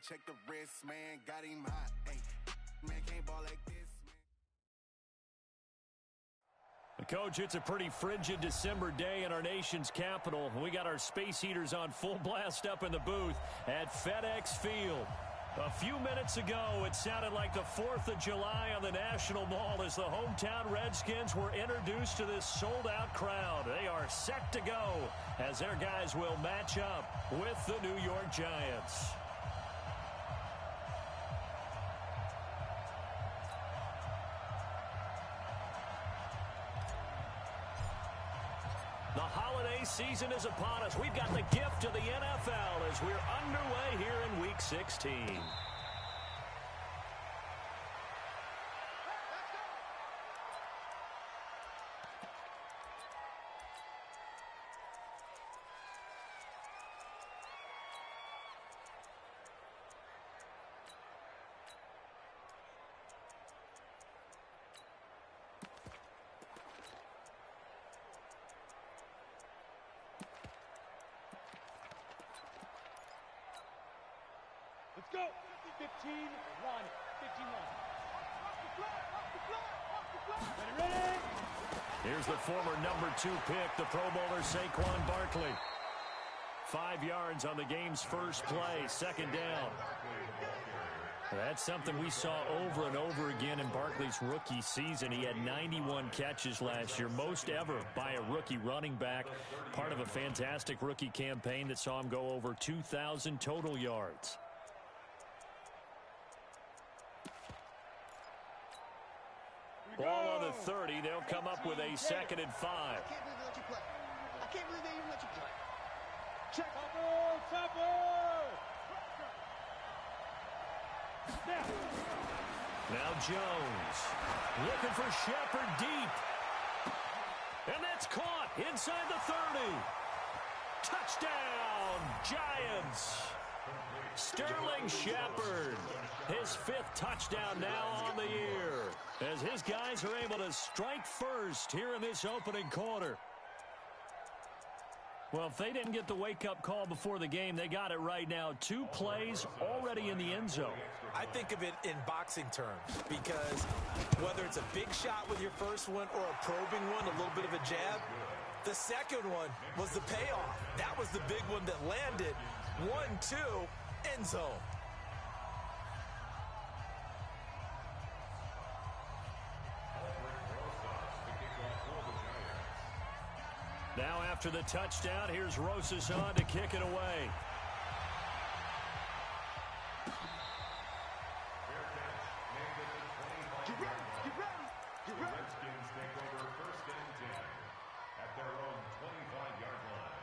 check the wrist, man, got him hot. Hey, man, can't ball like this, man. Coach, it's a pretty frigid December day in our nation's capital. We got our space heaters on full blast up in the booth at FedEx Field. A few minutes ago, it sounded like the 4th of July on the National Mall as the hometown Redskins were introduced to this sold-out crowd. They are set to go as their guys will match up with the New York Giants. The holiday season is upon us. We've got the gift of the NFL as we're underway here in Week 16. Let's go. 15-1. 15-1. Ready? Here's the former number 2 pick, the Pro Bowler Saquon Barkley. 5 yards on the game's first play, second down. That's something we saw over and over again in Barkley's rookie season. He had 91 catches last year, most ever by a rookie running back. Part of a fantastic rookie campaign that saw him go over 2,000 total yards. Ball on the 30. They'll come up with a 2nd and 5. I can't believe they even let you play. Check. Topper. Now Jones looking for Shepard deep. And that's caught inside the 30. Touchdown, Giants. Sterling Shepard, his 5th touchdown now on the year, as his guys are able to strike first here in this opening quarter. Well, if they didn't get the wake-up call before the game, they got it right now. 2 plays already in the end zone. I think of it in boxing terms, because whether it's a big shot with your first one or a probing one, a little bit of a jab, the second one was the payoff. That was the big one that landed. 1-2, end zone. Now after the touchdown, here's Rosas on to kick it away. Get ready. Redskins take over 1st and 10 at their own 25-yard line.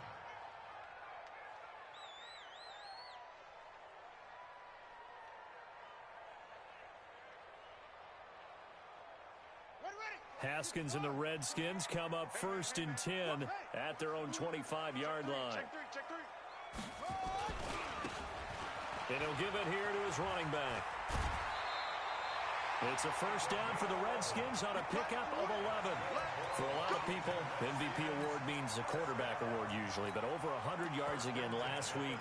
Haskins and the Redskins come up 1st and 10 at their own 25-yard line. Check 3. And he'll give it here to his running back. It's a 1st down for the Redskins on a pickup of 11. For a lot of people, MVP award means a quarterback award usually, but over 100 yards again last week.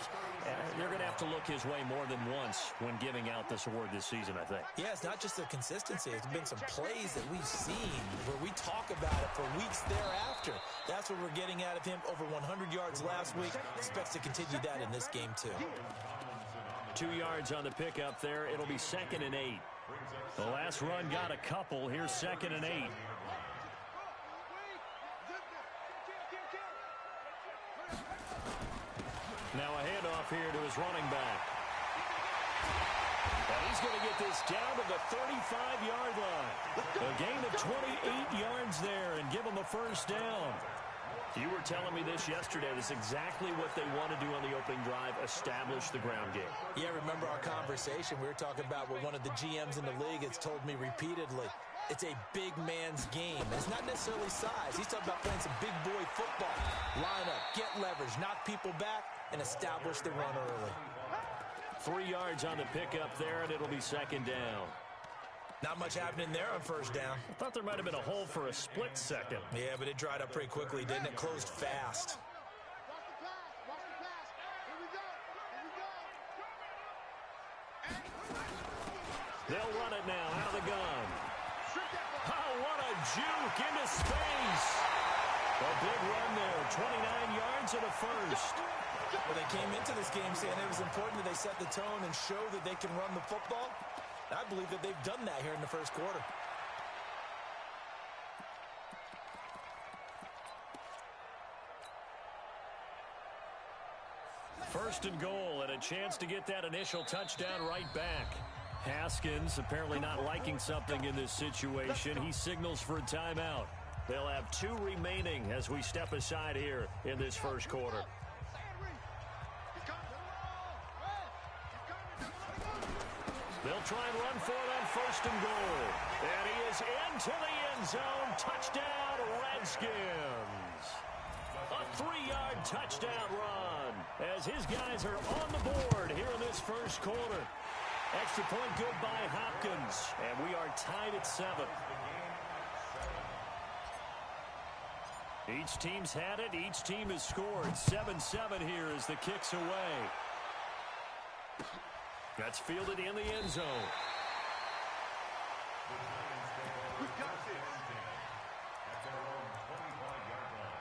They're going to have to look his way more than once when giving out this award this season, I think. Yeah, it's not just the consistency. It's been some plays that we've seen where we talk about it for weeks thereafter. That's what we're getting out of him. Over 100 yards last week. Expects to continue that in this game, too. 2 yards on the pickup there. It'll be 2nd and 8. The last run got a couple. Here's 2nd and 8. Now a handoff here to his running back. And he's going to get this down to the 35-yard line. A gain of 28 yards there and give him a 1st down. You were telling me this yesterday. This is exactly what they want to do on the opening drive, establish the ground game. Yeah, remember our conversation. We were talking about what one of the GMs in the league has told me repeatedly. It's a big man's game. It's not necessarily size. He's talking about playing some big boy football. Line up, get leverage, knock people back, and establish the run early. 3 yards on the pickup there, and it'll be 2nd down. Not much happening there on 1st down. I thought there might have been a hole for a split second. Yeah, but it dried up pretty quickly, didn't it? Closed fast. They'll run it now out of the gun. Oh, what a juke into space. A big run there, 29 yards and a first. Well, they came into this game saying it was important that they set the tone and show that they can run the football. I believe that they've done that here in the first quarter. First and goal, and a chance to get that initial touchdown right back. Haskins apparently not liking something in this situation. He signals for a timeout. They'll have 2 remaining as we step aside here in this first quarter. They'll try and run for it on first and goal. And he is into the end zone. Touchdown, Redskins. A 3-yard touchdown run as his guys are on the board here in this first quarter. Extra point good by Hopkins. And we are tied at 7. Each team's had it. Each team has scored. 7-7 here as the kick's away. That's fielded in the end zone. At their own 25-yard line.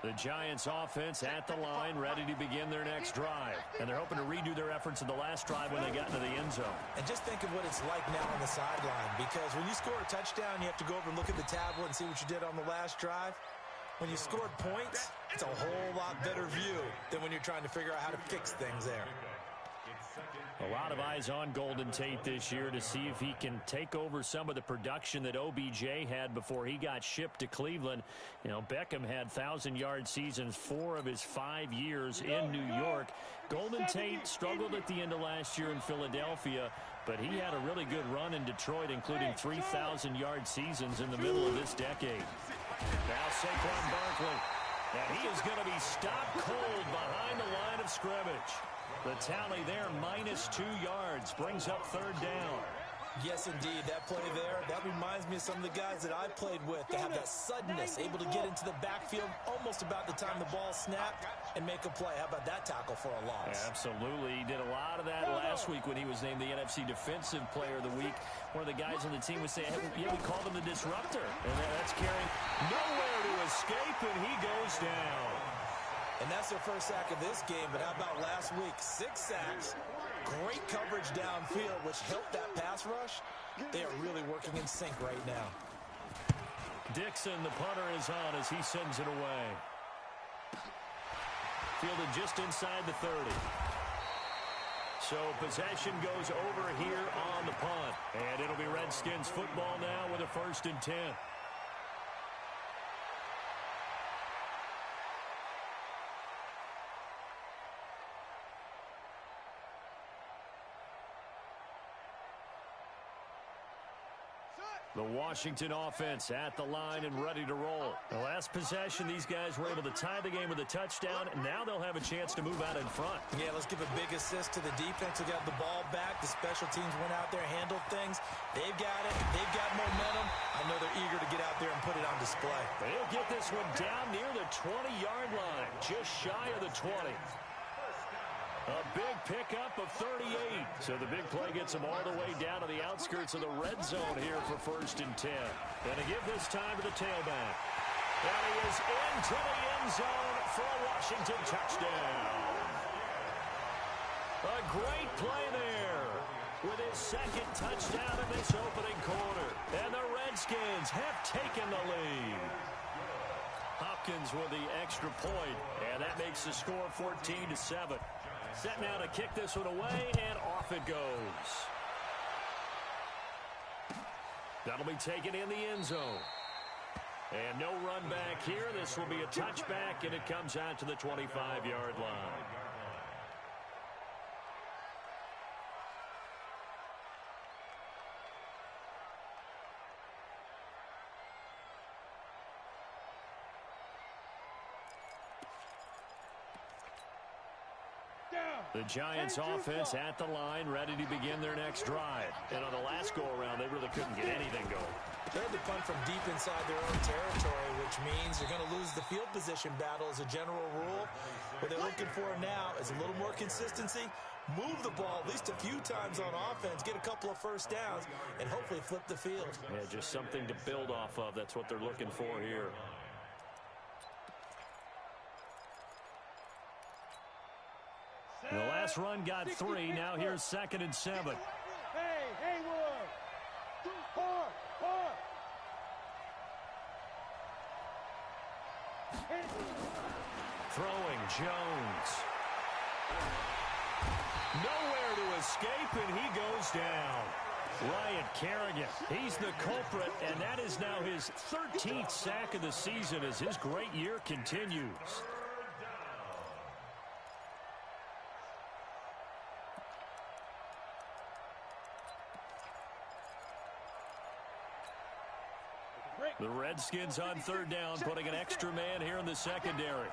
The Giants offense at the line, ready to begin their next drive. And they're hoping to redo their efforts in the last drive when they got into the end zone. And just think of what it's like now on the sideline, because when you score a touchdown, you have to go over and look at the tablet and see what you did on the last drive. When you scored points, it's a whole lot better view than when you're trying to figure out how to fix things there. A lot of eyes on Golden Tate this year to see if he can take over some of the production that OBJ had before he got shipped to Cleveland. You know, Beckham had 1,000-yard seasons 4 of his 5 years in New York. Golden Tate struggled at the end of last year in Philadelphia, but he had a really good run in Detroit, including 3,000-yard seasons in the middle of this decade. Now Saquon Barkley, and he is going to be stopped cold behind the line of scrimmage. The tally there, -2 yards, brings up 3rd down. Yes, indeed. That play there, that reminds me of some of the guys that I played with that have that suddenness, able to get into the backfield almost about the time the ball snapped and make a play. How about that tackle for a loss? Absolutely. He did a lot of that last week when he was named the NFC Defensive Player of the Week. One of the guys on the team was saying, hey, yeah, we called him the disruptor. And that's carrying nowhere to escape, and he goes down. And that's their first sack of this game, but how about last week? 6 sacks, great coverage downfield, which helped that pass rush. They are really working in sync right now. Dixon, the punter, is on as he sends it away. Fielded just inside the 30. So possession goes over here on the punt. And it'll be Redskins football now with a 1st and 10. The Washington offense at the line and ready to roll. The last possession, these guys were able to tie the game with a touchdown, and now they'll have a chance to move out in front. Yeah, let's give a big assist to the defense who got the ball back. The special teams went out there, handled things. They've got it. They've got momentum. I know they're eager to get out there and put it on display. They'll get this one down near the 20-yard line, just shy of the 20. A big pickup of 38. So the big play gets them all the way down to the outskirts of the red zone here for 1st and 10. And to give this time to the tailback. And he is into the end zone for a Washington touchdown. A great play there with his 2nd touchdown in this opening quarter. And the Redskins have taken the lead. Hopkins with the extra point, and that makes the score 14-7. Set now to kick this one away, and off it goes. That'll be taken in the end zone. And no run back here. This will be a touchback, and it comes out to the 25-yard line. The Giants offense at the line, ready to begin their next drive. And on the last go-around, they really couldn't get anything going. They had to punt from deep inside their own territory, which means you're going to lose the field position battle as a general rule. What they're looking for now is a little more consistency, move the ball at least a few times on offense, get a couple of first downs, and hopefully flip the field. Yeah, just something to build off of. That's what they're looking for here. The last run got 3. Now here's 2nd and 7. Hey, Haywood. Four. Throwing Jones. Nowhere to escape, and he goes down. Ryan Kerrigan, he's the culprit, and that is now his 13th sack of the season as his great year continues. The Redskins on 3rd down, putting an extra man here in the secondary.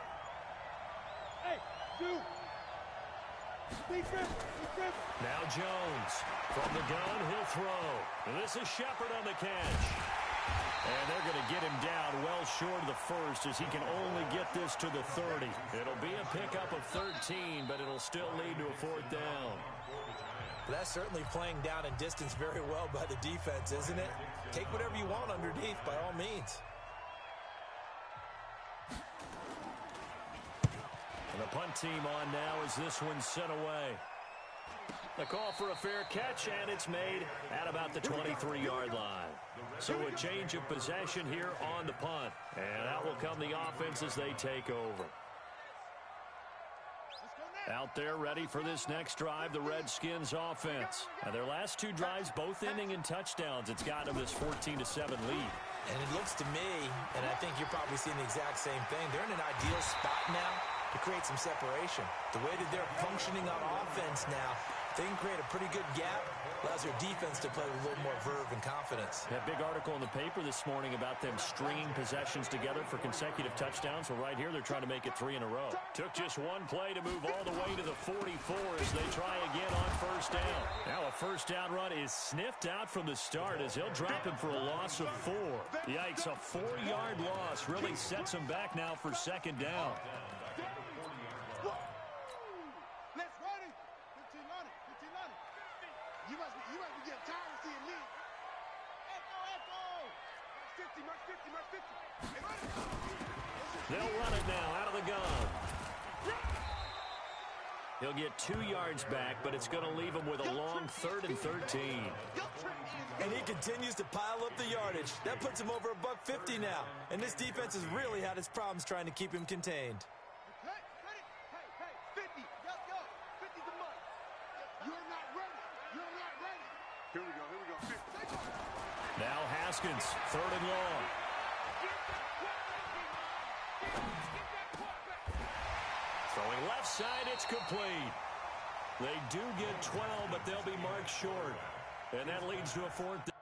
Hey, dude. Now Jones. From the gun, he'll throw. This is Shepard on the catch. And they're going to get him down well short of the first as he can only get this to the 30. It'll be a pickup of 13, but it'll still lead to a 4th down. That's certainly playing down in distance very well by the defense, isn't it? Take whatever you want underneath, by all means. And the punt team on now as this one's sent away. The call for a fair catch, and it's made at about the 23-yard line. So a change of possession here on the punt. And out will come the offense as they take over. Out there ready for this next drive, the Redskins offense. Now their last 2 drives both ending in touchdowns. It's got them this 14-7 lead. And it looks to me, and I think you're probably seeing the exact same thing, they're in an ideal spot now to create some separation. The way that they're functioning on offense now, they can create a pretty good gap, allows their defense to play with a little more verve and confidence. That big article in the paper this morning about them stringing possessions together for consecutive touchdowns. Well, right here, they're trying to make it 3 in a row. Took just one play to move all the way to the 44 as they try again on 1st down. Now a 1st down run is sniffed out from the start as he'll drop him for a loss of 4. Yikes, a 4-yard loss really sets him back now for 2nd down. Let's run it. 15 on it. You must be getting tired of seeing me. Echo. 50. They'll run it now out of the gun. He'll get 2 yards back, but it's going to leave him with a long 3rd and 13. And he continues to pile up the yardage. That puts him over $150 now. And this defense has really had its problems trying to keep him contained. Hey, 50. Let's go. 50's the money. You're not ready. Here we go. 50. Now Haskins, 3rd and long. Throwing left side, it's complete. They do get 12, but they'll be marked short. And that leads to a 4th down.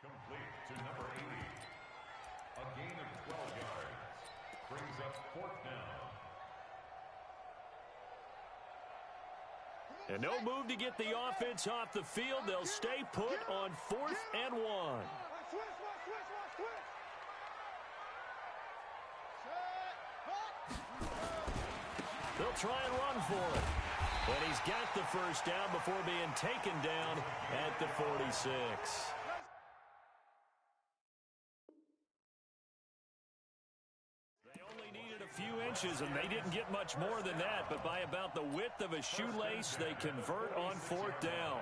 Complete to number 80. A gain of 12 yards. Brings up 4th down. And no move to get the offense off the field. They'll stay put on 4th and 1. They'll try and run for it. And he's got the 1st down before being taken down at the 46. Few inches, and they didn't get much more than that, but by about the width of a shoelace, they convert on 4th down.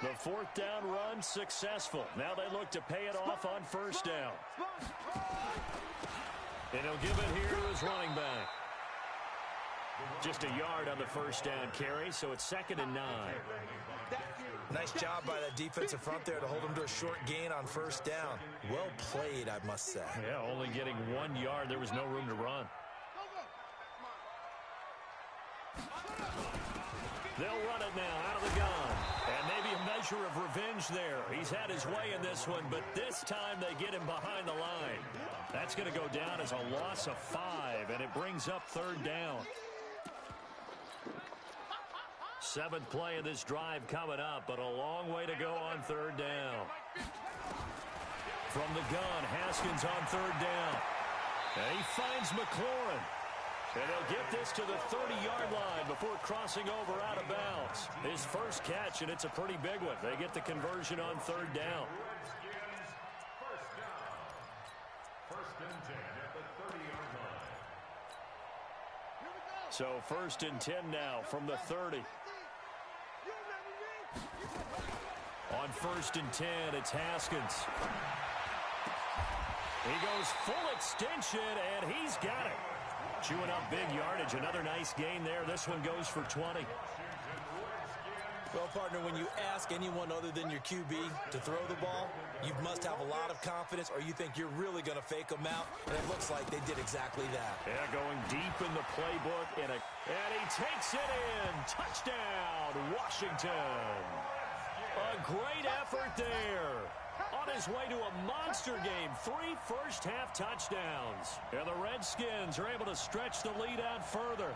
The 4th down run successful. Now they look to pay it off on 1st down. And he'll give it here to his running back. Just a yard on the 1st down carry, so it's 2nd and 9. Nice job by that defensive front there to hold him to a short gain on first down. Well played, I must say. Yeah, only getting 1 yard. There was no room to run. They'll run it now out of the gun. And maybe a measure of revenge there. He's had his way in this one, but this time they get him behind the line. That's going to go down as a loss of 5, and it brings up third down. 7th play of this drive coming up, but a long way to go on third down. From the gun, Haskins on third down. And he finds McLaurin. And they'll get this to the 30-yard line before crossing over out of bounds. His first catch, and it's a pretty big one. They get the conversion on third down. First and 10 at the 30-yard line. So 1st and 10 now from the 30. On 1st and 10, it's Haskins. He goes full extension, and he's got it. Chewing up big yardage. Another nice gain there. This one goes for 20. Well, partner, when you ask anyone other than your QB to throw the ball, you must have a lot of confidence, or you think you're really going to fake them out, and it looks like they did exactly that. Yeah, going deep in the playbook, and he takes it in. Touchdown, Washington. A great effort there. On his way to a monster game, 3 first-half touchdowns. And the Redskins are able to stretch the lead out further.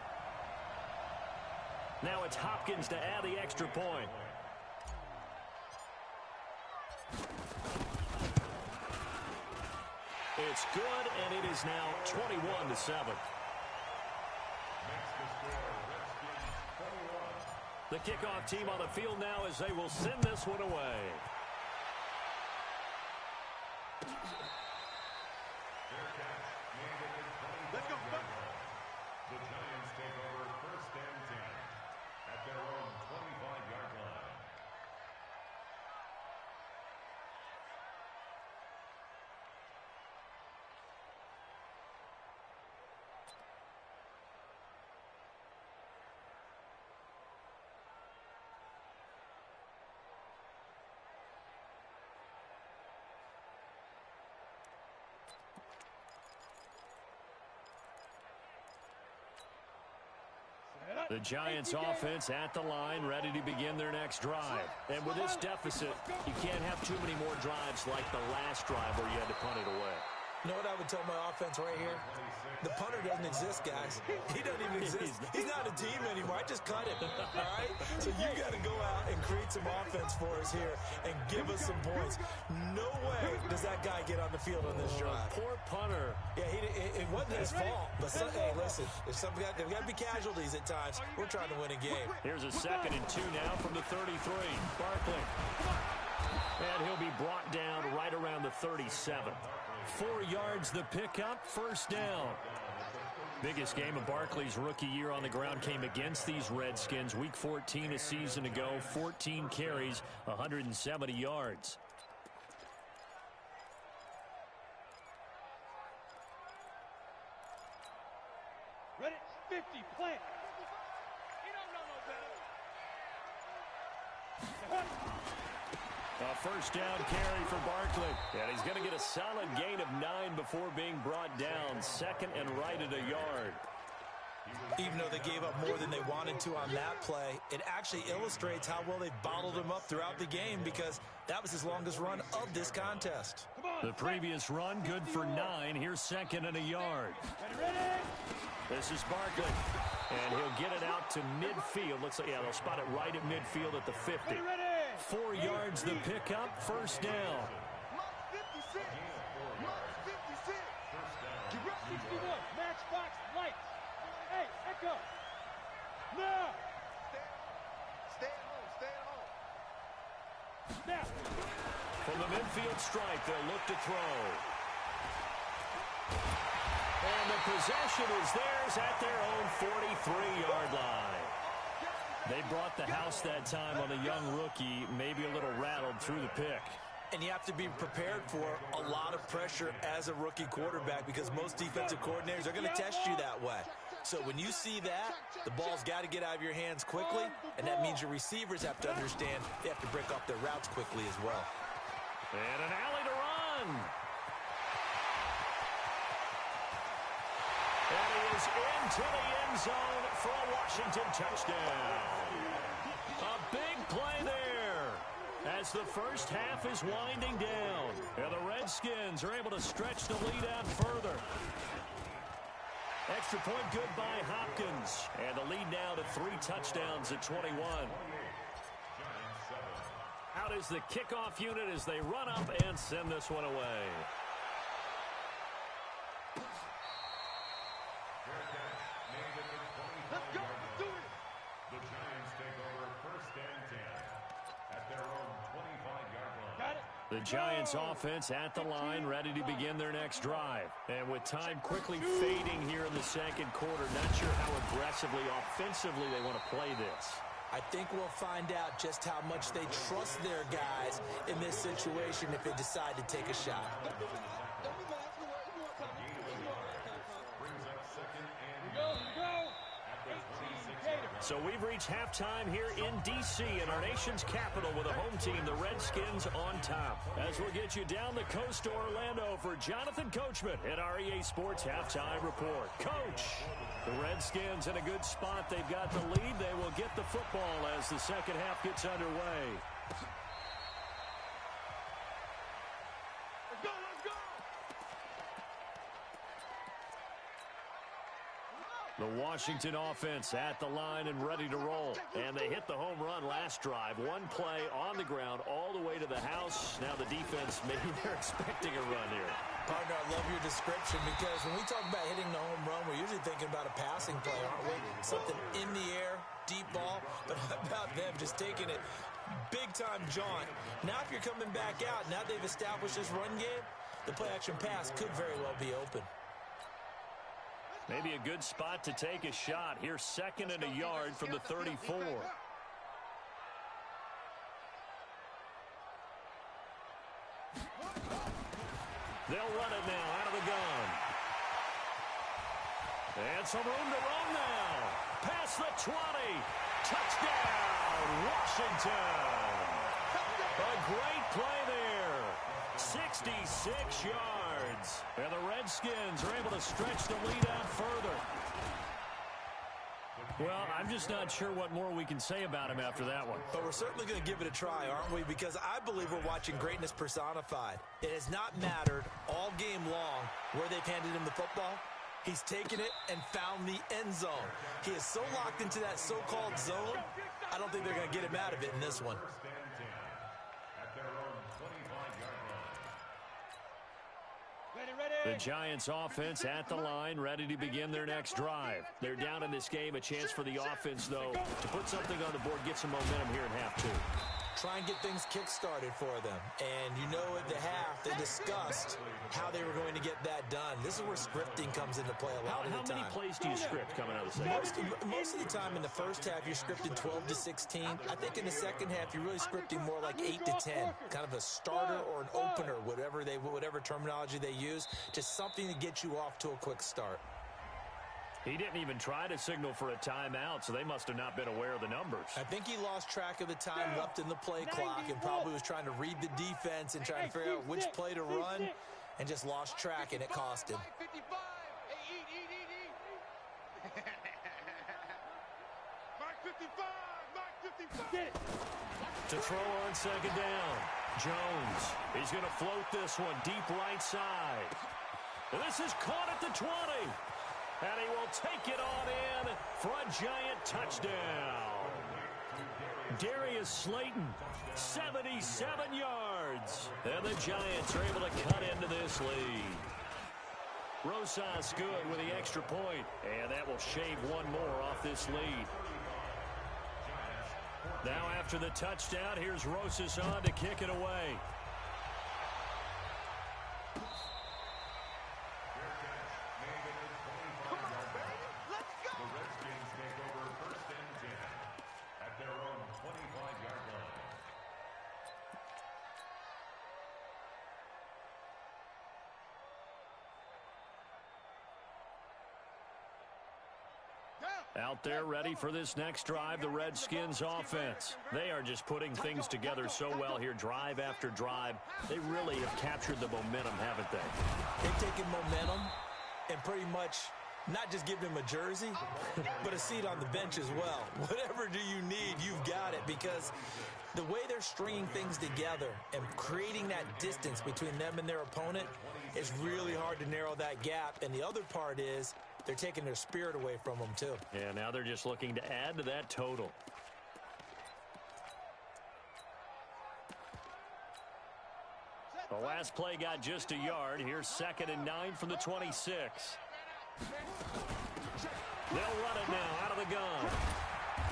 Now it's Hopkins to add the extra point. It's good, and it is now 21-7. The kickoff team on the field now as they will send this one away. Let's go. The Giants take over 1st and 10 at their own 25-yard line. The Giants offense at the line, ready to begin their next drive. And with this deficit, you can't have too many more drives like the last drive where you had to punt it away. You know what I would tell my offense right here? The punter doesn't exist, guys. He doesn't even exist. He's not a team anymore. I just cut him, all right? So you got to go out and create some offense for us here and give us some points. No way does that guy get on the field on this drive. Poor punter. Yeah, it wasn't his fault. But, hey, listen, there's got to be casualties at times. We're trying to win a game. Here's a 2nd and 2 now from the 33. Barkley. And he'll be brought down right around the 37. 4 yards the pickup, first down. Biggest game of Barkley's rookie year on the ground came against these Redskins. Week 14 a season ago, 14 carries, 170 yards. Ready? 50, plant. A first down carry for Barkley. And he's going to get a solid gain of 9 before being brought down. 2nd and right at a yard. Even though they gave up more than they wanted to on that play, it actually illustrates how well they bottled him up throughout the game because that was his longest run of this contest. The previous run, good for 9. Here's 2nd and a yard. This is Barkley. And he'll get it out to midfield. Looks like, yeah, they'll spot it right at midfield at the 50. 4 yards the pickup, first down. Mark 56. Mark 56. Direct 61. Matchbox lights. Hey, Echo. Now. Stay at home. Stay at home. Now. From the midfield stripe, they'll look to throw. And the possession is theirs at their own 43-yard line. They brought the house that time on a young rookie, maybe a little rattled through the pick. And you have to be prepared for a lot of pressure as a rookie quarterback because most defensive coordinators are going to test you that way. So when you see that, the ball's got to get out of your hands quickly, and that means your receivers have to understand they have to break off their routes quickly as well. And an alley to run. And he is into the end zone for a Washington touchdown. A big play there as the first half is winding down. And the Redskins are able to stretch the lead out further. Extra point good by Hopkins. And the lead now to 3 touchdowns at 21. Out is the kickoff unit as they run up and send this one away. Let's go. Let's do it. The Giants take over first and 10 at their own 25-yard line. Got it. The Giants offense at the line, ready to begin their next drive. And with time quickly fading here in the second quarter, not sure how aggressively, offensively they want to play this. I think we'll find out just how much they trust their guys in this situation if they decide to take a shot. So we've reached halftime here in D.C. in our nation's capital with a home team, the Redskins, on top. As we'll get you down the coast to Orlando for Jonathan Coachman at our EA Sports Halftime Report. Coach, the Redskins in a good spot. They've got the lead. They will get the football as the second half gets underway. Let's go. Let's go. The Washington offense at the line and ready to roll. And they hit the home run last drive. One play on the ground all the way to the house. Now the defense, maybe they're expecting a run here. Partner, I love your description because when we talk about hitting the home run, we're usually thinking about a passing play, aren't we? Something in the air, deep ball. But how about them just taking it big-time jaunt? Now if you're coming back out, now they've established this run game, the play-action pass could very well be open. Maybe a good spot to take a shot. Here's second and a yard from the 34. They'll run it now out of the gun. And some room to run now. Past the 20. Touchdown, Washington. A great play there. 66 yards. And the Redskins are able to stretch the lead out further. Well, I'm just not sure what more we can say about him after that one. But we're certainly going to give it a try, aren't we? Because I believe we're watching greatness personified. It has not mattered all game long where they've handed him the football. He's taken it and found the end zone. He is so locked into that so-called zone, I don't think they're going to get him out of it in this one. The Giants offense at the line, ready to begin their next drive. They're down in this game. A chance for the offense, though, to put something on the board, get some momentum here in half two. Try and get things kick-started for them. And you know at the half, they discussed how they were going to get that done. This is where scripting comes into play a lot of the time. How many plays do you script coming out of the second? Most of the time in the first half, you're scripting 12 to 16. I think in the second half, you're really scripting more like 8 to 10. Kind of a starter or an opener, whatever terminology they use. Just something to get you off to a quick start. He didn't even try to signal for a timeout, so they must have not been aware of the numbers. I think he lost track of the time left in the play clock and probably was trying to read the defense and trying to figure out which play to run and just lost track, and it cost him. 55. Hey, eat. Mark 55. Mark 55. Get it. To throw on second down. Jones. He's going to float this one deep right side. And this is caught at the 20. And he will take it on in for a Giant touchdown. Darius Slayton, 77 yards. And the Giants are able to cut into this lead. Rosas good with the extra point. And that will shave one more off this lead. Now after the touchdown, here's Rosas on to kick it away. Out there ready for this next drive, the Redskins offense. They are just putting things together so well here, drive after drive. They really have captured the momentum, haven't they? They've taken momentum and pretty much not just give him a jersey, but a seat on the bench as well. Whatever do you need, you've got it, because the way they're stringing things together and creating that distance between them and their opponent, it's really hard to narrow that gap. And the other part is they're taking their spirit away from them, too. Yeah, now they're just looking to add to that total. The last play got just a yard. Here's 2nd and 9 from the 26. They'll run it now out of the gun.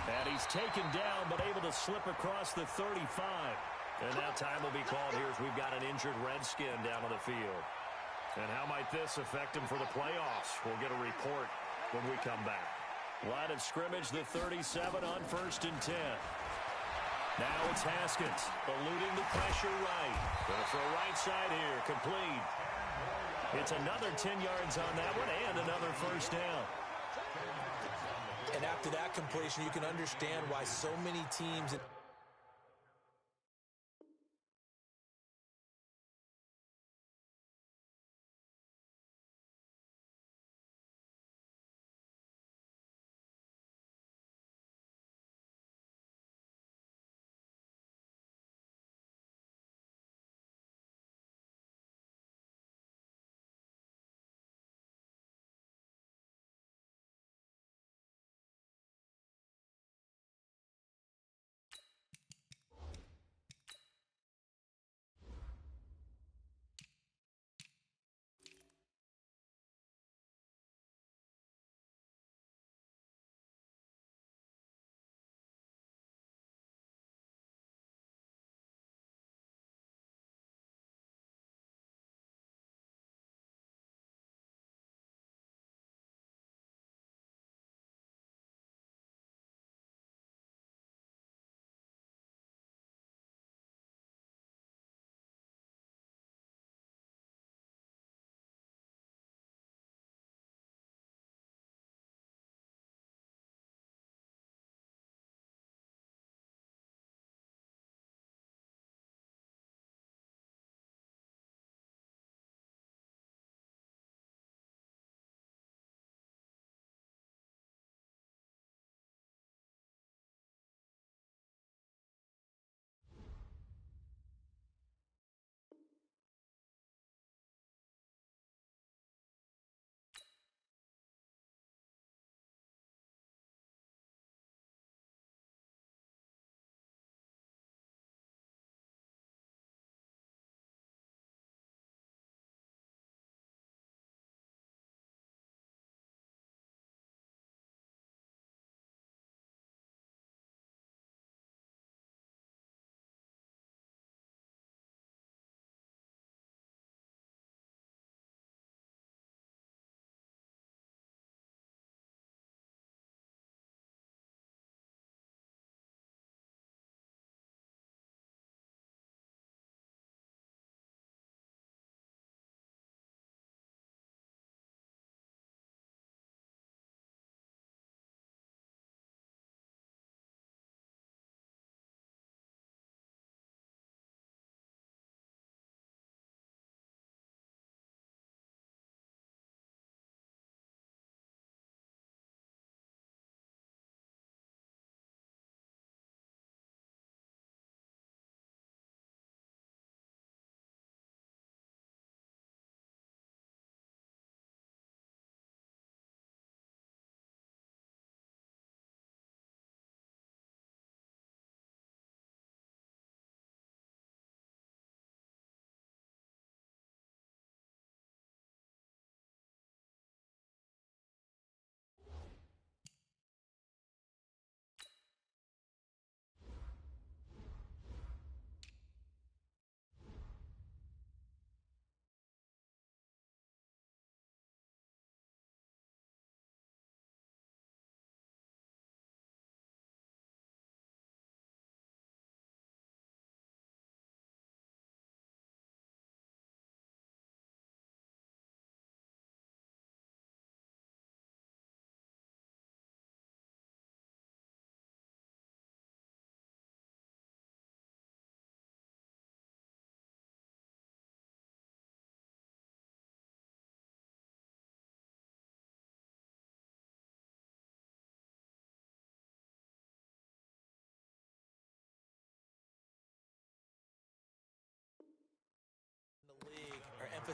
And he's taken down, but able to slip across the 35. And now time will be called here as we've got an injured Redskin down on the field. And how might this affect him for the playoffs? We'll get a report when we come back. Line of scrimmage, the 37 on 1st and 10. Now it's Haskins, eluding the pressure right. Going for a right side here, complete. It's another 10 yards on that one and another 1st down. And after that completion, you can understand why so many teams...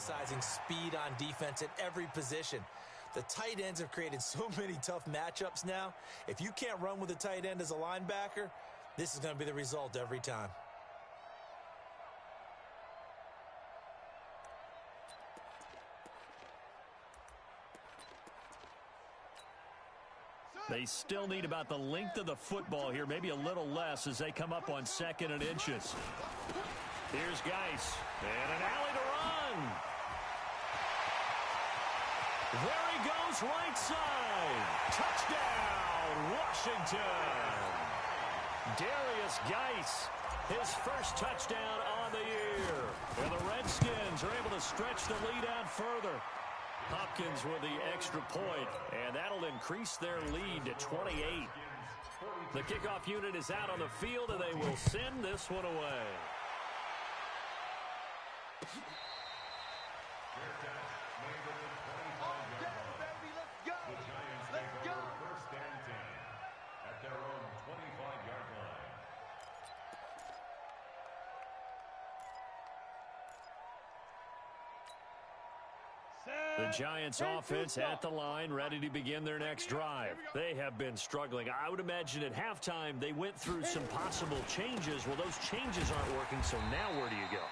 emphasizing speed on defense at every position. The tight ends have created so many tough matchups now. If you can't run with a tight end as a linebacker, this is going to be the result every time. They still need about the length of the football here, maybe a little less as they come up on 2nd and inches. Here's Geis, and an alley to run. There he goes, right side. Touchdown, Washington. Darius Geis, his first touchdown on the year. And the Redskins are able to stretch the lead out further. Hopkins with the extra point, and that'll increase their lead to 28. The kickoff unit is out on the field, and they will send this one away. The Giants offense at the line, ready to begin their next drive. They have been struggling. I would imagine at halftime they went through some possible changes. Well, those changes aren't working, so now where do you go?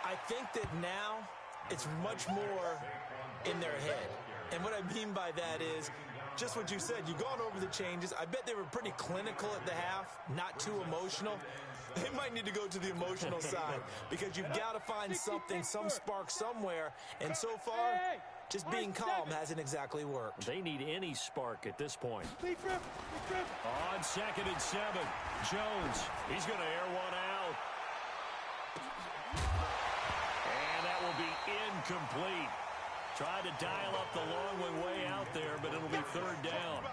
I think that now it's much more in their head. And what I mean by that is just what you said. You've gone over the changes. I bet they were pretty clinical at the half, not too emotional. They might need to go to the emotional side because you've got to find something, some spark somewhere. And so far, just being calm hasn't exactly worked. They need any spark at this point. On 2nd and 7, Jones, he's going to air one out. And that will be incomplete. Tried to dial up the long way out there, but it'll be 3rd down.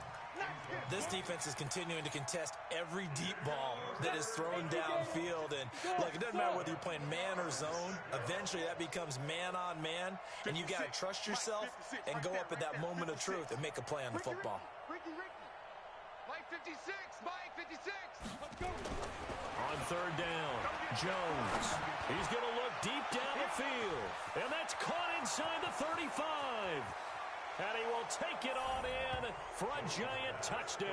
This defense is continuing to contest every deep ball that is thrown downfield. And, look, it doesn't matter whether you're playing man or zone. Eventually, that becomes man-on-man, and you've got to trust yourself and go up at that moment of truth and make a play on the football. Mike 56, Mike 56. Let's go. On 3rd down, Jones. He's going to look deep down the field, and that's caught inside the 35. And he will take it on in for a Giant touchdown.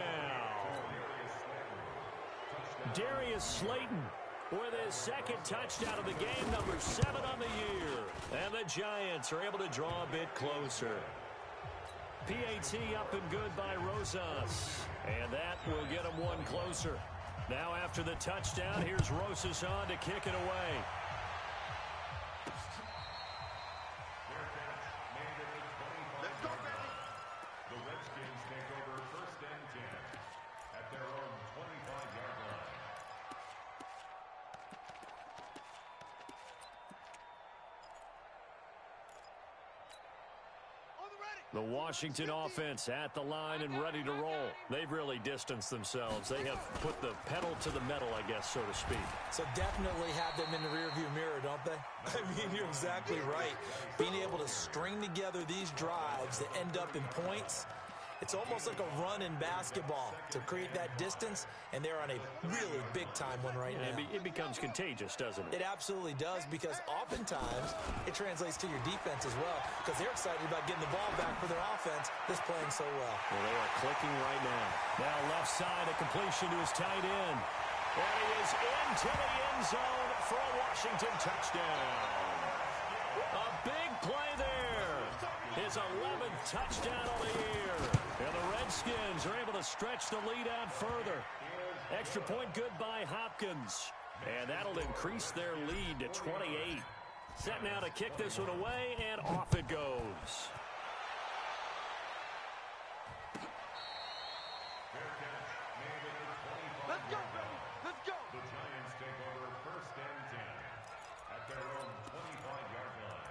Darius Slayton with his 2nd touchdown of the game, number 7 on the year. And the Giants are able to draw a bit closer. PAT up and good by Rosas. And that will get him one closer. Now after the touchdown, here's Rosas on to kick it away. The Washington offense at the line and ready to roll. They've really distanced themselves. They have put the pedal to the metal, I guess, so to speak. So definitely have them in the rearview mirror, don't they? I mean, you're exactly right. Being able to string together these drives that end up in points, it's almost like a run in basketball to create that distance, and they're on a really big-time one right now. It becomes contagious, doesn't it? It absolutely does, because oftentimes it translates to your defense as well, because they're excited about getting the ball back for their offense that's playing so well. Well, they are clicking right now. Now left side, a completion to his tight end. And he is into the end zone for a Washington touchdown. A big play there. His 11th touchdown of the year. And the Redskins are able to stretch the lead out further. Extra point good by Hopkins. And that'll increase their lead to 28. Set now to kick this one away, and off it goes. Let's go, baby. Let's go. The Giants take over 1st and 10 at their own 25-yard line.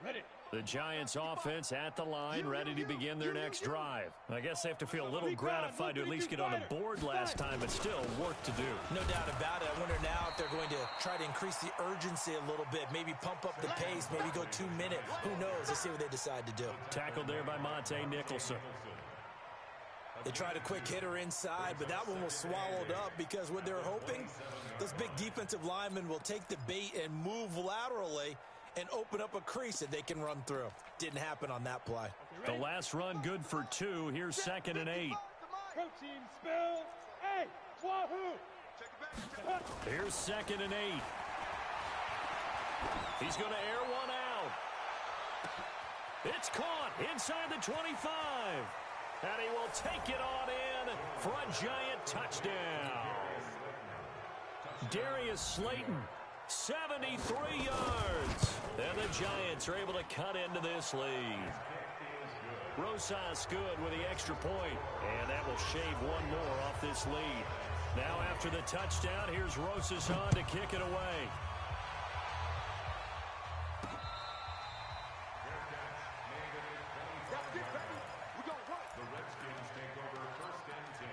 Ready. The Giants offense at the line, ready to begin their next drive. I guess they have to feel a little gratified to at least get on the board last time, but still work to do. No doubt about it. I wonder now if they're going to try to increase the urgency a little bit, maybe pump up the pace, maybe go 2 minute. Who knows? Let's see what they decide to do. Tackled there by Monte Nicholson. They tried a quick hitter inside, but that one was swallowed up because what they're hoping, those big defensive linemen will take the bait and move laterally and open up a crease that they can run through. Didn't happen on that play. The last run good for 2. Here's 2nd and 8. Protein spill. Hey, wahoo! Here's 2nd and 8. He's going to air one out. It's caught inside the 25. And he will take it on in for a giant touchdown. Darius Slayton, 73 yards. And the Giants are able to cut into this lead. Rosas good with the extra point, and that will shave one more off this lead. Now after the touchdown, here's Rosas on to kick it away. The Redskins take over 1st and 10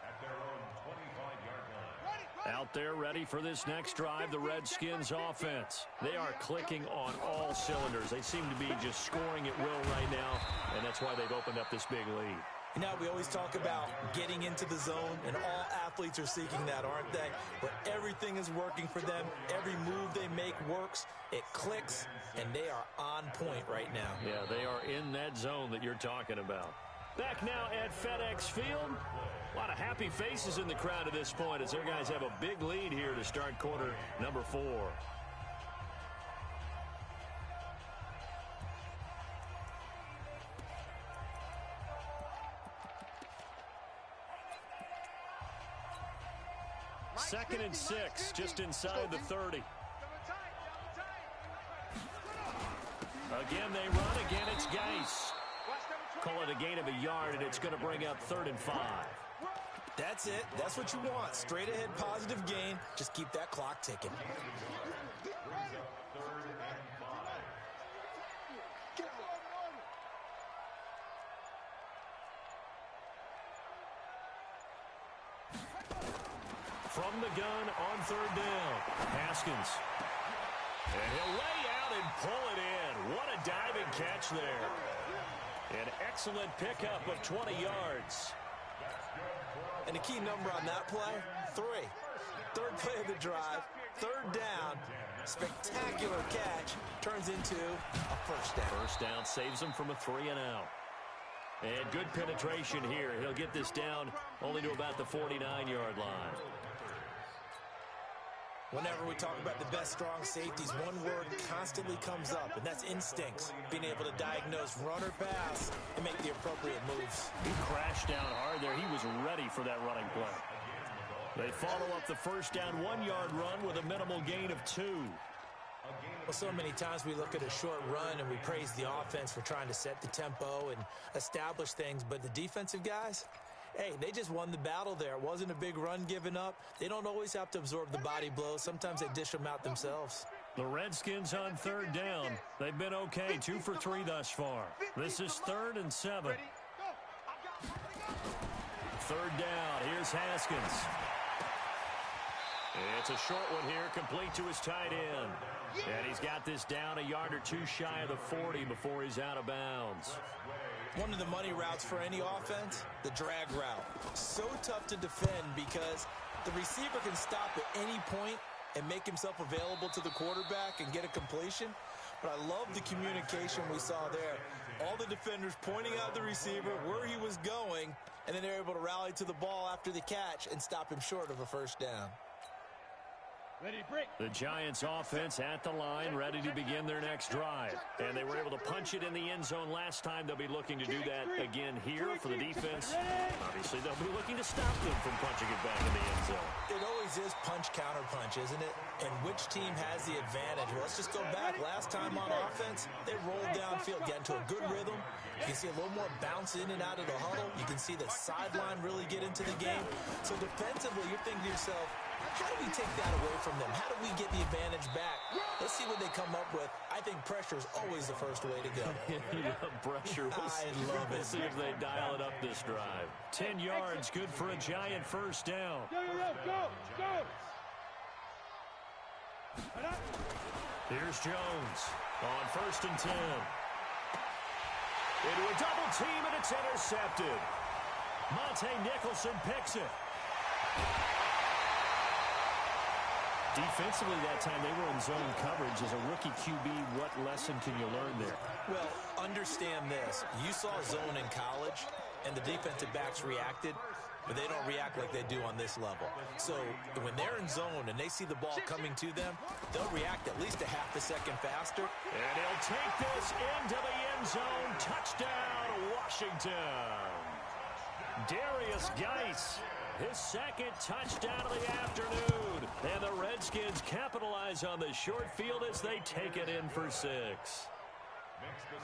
at their own 25-yard line. Out there ready for this next drive, the Redskins offense. They are clicking on all cylinders. They seem to be just scoring at will right now, and that's why they've opened up this big lead. You know, we always talk about getting into the zone, and all athletes are seeking that, aren't they? But everything is working for them. Every move they make works. It clicks, and they are on point right now. Yeah, they are in that zone that you're talking about. Back now at FedEx Field. A lot of happy faces in the crowd at this point as their guys have a big lead here to start quarter number 4. Second and 6, just inside the 30. Again, they run. Again, it's Geis. Call it a gain of a yard, and it's going to bring up 3rd and 5. That's it. That's what you want. Straight ahead, positive gain. Just keep that clock ticking. From the gun on 3rd down, Haskins. And he'll lay out and pull it in. What a diving catch there. An excellent pickup of 20 yards. And the key number on that play, 3. 3rd play of the drive, 3rd down, spectacular catch, turns into a 1st down. 1st down saves him from a 3 and out. And good penetration here. He'll get this down only to about the 49-yard line. Whenever we talk about the best strong safeties, one word constantly comes up, and that's instincts. Being able to diagnose run or pass and make the appropriate moves. He crashed down hard there. He was ready for that running play. They follow up the 1st down 1-yard run with a minimal gain of 2. Well, so many times we look at a short run and we praise the offense for trying to set the tempo and establish things, but the defensive guys, hey, they just won the battle there. It wasn't a big run given up. They don't always have to absorb the body blows. Sometimes they dish them out themselves. The Redskins on 3rd down. They've been okay, 2 for 3 thus far. This is 3rd and 7. 3rd down, here's Haskins. It's a short one here, complete to his tight end. And he's got this down a yard or 2 shy of the 40 before he's out of bounds. One of the money routes for any offense, the drag route. So tough to defend because the receiver can stop at any point and make himself available to the quarterback and get a completion. But I love the communication we saw there. All the defenders pointing out the receiver, where he was going, and then they're able to rally to the ball after the catch and stop him short of a 1st down. The Giants offense at the line, ready to begin their next drive. And they were able to punch it in the end zone last time. They'll be looking to do that again here for the defense. Obviously, they'll be looking to stop them from punching it back in the end zone. It always is punch-counter-punch, isn't it? And which team has the advantage? Well, let's just go back. Last time on offense, they rolled downfield, got into a good rhythm. You can see a little more bounce in and out of the huddle. You can see the sideline really get into the game. So defensively, you're thinking to yourself, how do we take that away from them? How do we get the advantage back? Let's see what they come up with. I think pressure is always the first way to go. Pressure. I love it. We'll see if they dial it up this drive. 10 yards, good for a Giant 1st down. Go! Here's Jones on 1st and 10. Into a double team, and it's intercepted. Monte Nicholson picks it. Defensively that time, they were in zone coverage. As a rookie QB, what lesson can you learn there? Well, understand this. You saw zone in college, and the defensive backs reacted, but they don't react like they do on this level. So when they're in zone and they see the ball coming to them, they'll react at least a half a second faster. And he'll take this into the end zone. Touchdown, Washington. Darius Geis, his second touchdown of the afternoon. And the Redskins capitalize on the short field as they take it in for 6.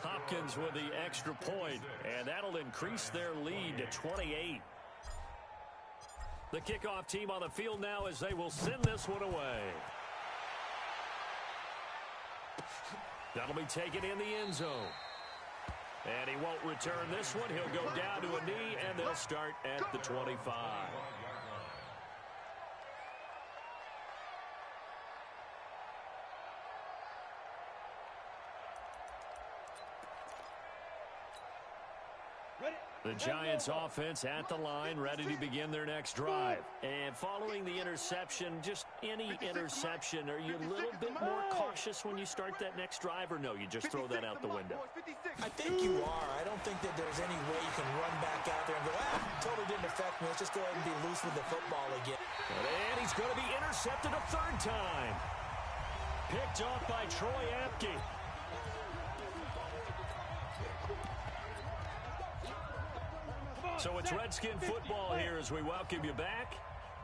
Hopkins with the extra point, and that'll increase their lead to 28. The kickoff team on the field now as they will send this one away. That'll be taken in the end zone. And he won't return this one. He'll go down to a knee, and they'll start at the 25. The Giants offense at the line, ready to begin their next drive. And following the interception, just any interception, are you a little bit more cautious when you start that next drive, or no, you just throw that out the window? I think you are. I don't think that there's any way you can run back out there and go, totally didn't affect me. Let's just go ahead and be loose with the football again. And he's going to be intercepted a third time. Picked off by Troy Apke. So it's Redskin football here as we welcome you back.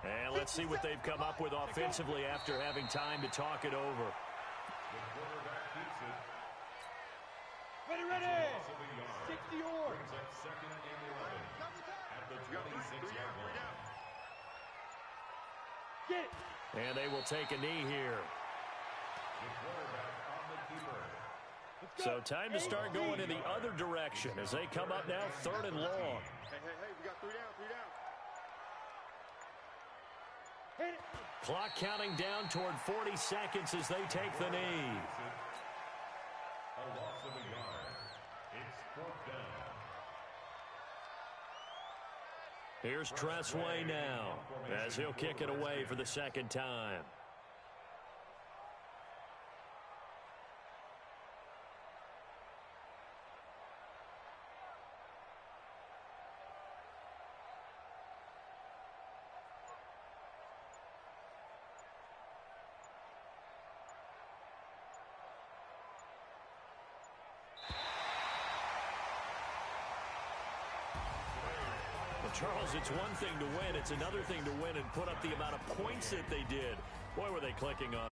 And let's see what they've come up with offensively after having time to talk it over. Ready. 60 yards. Second and 11 at the 26-yard line. Get it. And they will take a knee here. The quarterback on the keeper. So time to start going in the other direction as they come up now 3rd and long. Hey, we got 3 down. Hit it. Clock counting down toward 40 seconds as they take the knee. A loss of a yard. It's 4th down. Here's Tressway now as he'll kick it away for the second time. Charles, it's one thing to win. It's another thing to win and put up the amount of points that they did. Boy, were they clicking on.